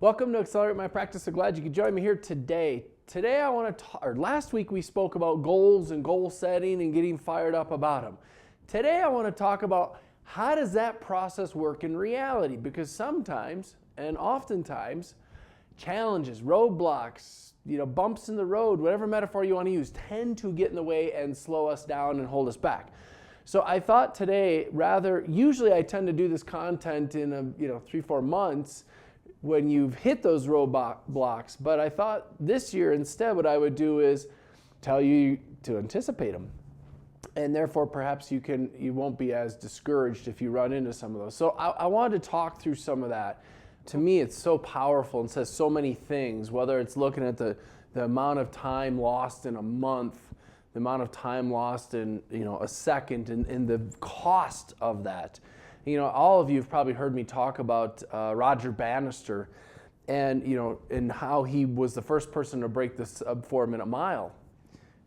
Welcome to Accelerate My Practice. So glad you could join me here today. Today I want to talk, or last week we spoke about goals and goal setting and getting fired up about them. Today I want to talk about how does that process work in reality, because sometimes and oftentimes challenges, roadblocks, bumps in the road, whatever metaphor you want to use, tend to get in the way and slow us down and hold us back. So I thought today, usually I tend to do this content in 3-4 months when you've hit those roadblocks, but I thought this year instead what I would do is tell you to anticipate them. And therefore perhaps you won't be as discouraged if you run into some of those. So I wanted to talk through some of that. To me it's so powerful and says so many things, whether it's looking at the amount of time lost in a month, the amount of time lost in a second, and the cost of that. All of you have probably heard me talk about Roger Bannister and how he was the first person to break the sub 4-minute mile.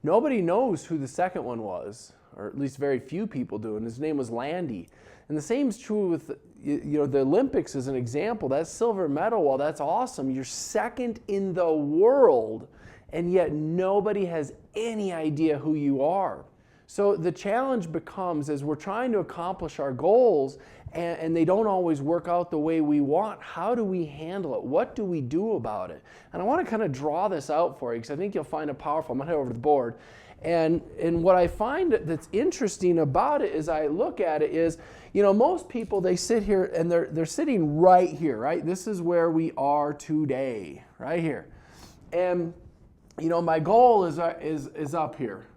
Nobody knows who the second one was, or at least very few people do, and his name was Landy. And the same is true with the Olympics as an example. That silver medal, while that's awesome, you're second in the world, and yet nobody has any idea who you are. So the challenge becomes, as we're trying to accomplish our goals and they don't always work out the way we want, how do we handle it? What do we do about it? And I want to kind of draw this out for you because I think you'll find it powerful. I'm going to head over to the board. And what I find that's interesting about it as I look at it is, most people, they sit here and they're sitting right here, right? This is where we are today, right here. And, my goal is up here.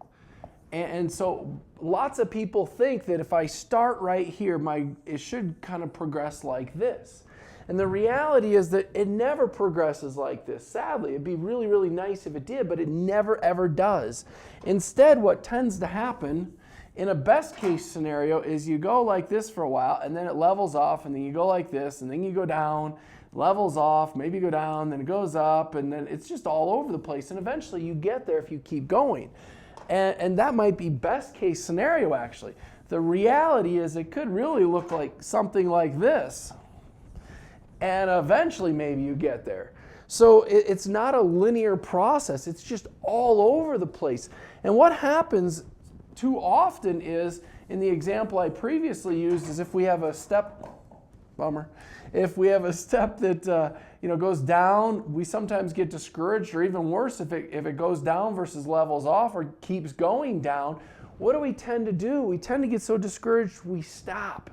And so lots of people think that if I start right here, it should kind of progress like this. And the reality is that it never progresses like this. Sadly, it'd be really, really nice if it did, but it never, ever does. Instead, what tends to happen in a best case scenario is you go like this for a while, and then it levels off, and then you go like this, and then you go down, levels off, maybe you go down, then it goes up, and then it's just all over the place. And eventually you get there if you keep going. And that might be best case scenario, actually. The reality is it could really look like something like this. And eventually maybe you get there. So it's not a linear process. It's just all over the place. And what happens too often is, in the example I previously used, is if we have a step, if we have a step that goes down, we sometimes get discouraged, or even worse, if it goes down versus levels off or keeps going down, what do we tend to do? We tend to get so discouraged we stop.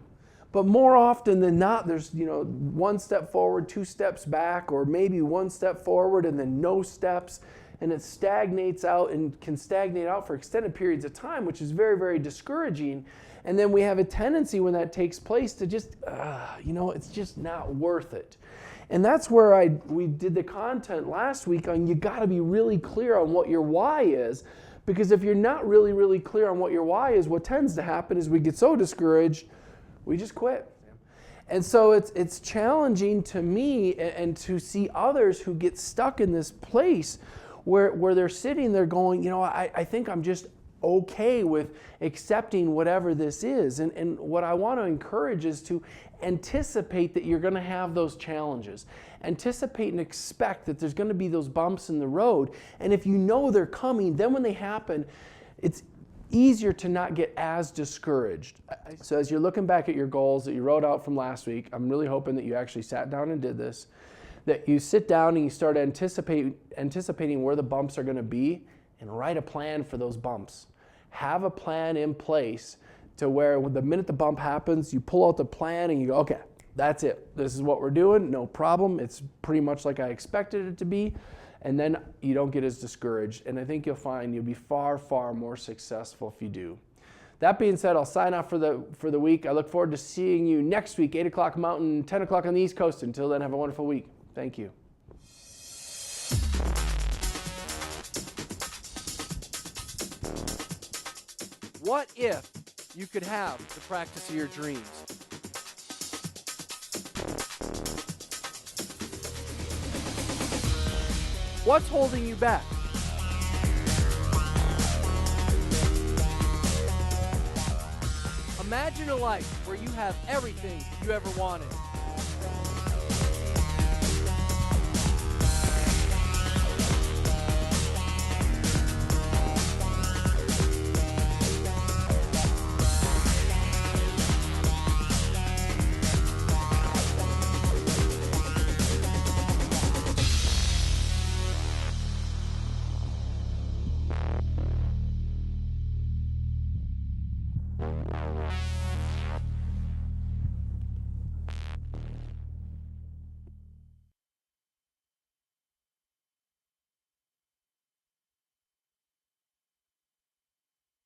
But more often than not, there's one step forward, 2 steps back, or maybe 1 step forward and then no steps, and it stagnates out and can stagnate out for extended periods of time, which is very, very discouraging. And then we have a tendency when that takes place to just, it's just not worth it. And that's where we did the content last week on you got to be really clear on what your why is, because if you're not really, really clear on what your why is, what tends to happen is we get so discouraged, we just quit. And so it's challenging to me and to see others who get stuck in this place where they're sitting there going, I think I'm just okay with accepting whatever this is. And what I want to encourage is to anticipate that you're going to have those challenges. Anticipate and expect that there's going to be those bumps in the road. And if you know they're coming, then when they happen, it's easier to not get as discouraged. So as you're looking back at your goals that you wrote out from last week, I'm really hoping that you actually sat down and did this, that you sit down and you start anticipating where the bumps are going to be and write a plan for those bumps. Have a plan in place to where the minute the bump happens, you pull out the plan and you go, okay, that's it. This is what we're doing, no problem. It's pretty much like I expected it to be. And then you don't get as discouraged. And I think you'll find you'll be far, far more successful if you do. That being said, I'll sign off for the week. I look forward to seeing you next week, 8 o'clock Mountain, 10 o'clock on the East Coast. Until then, have a wonderful week. Thank you. What if you could have the practice of your dreams? What's holding you back? Imagine a life where you have everything you ever wanted.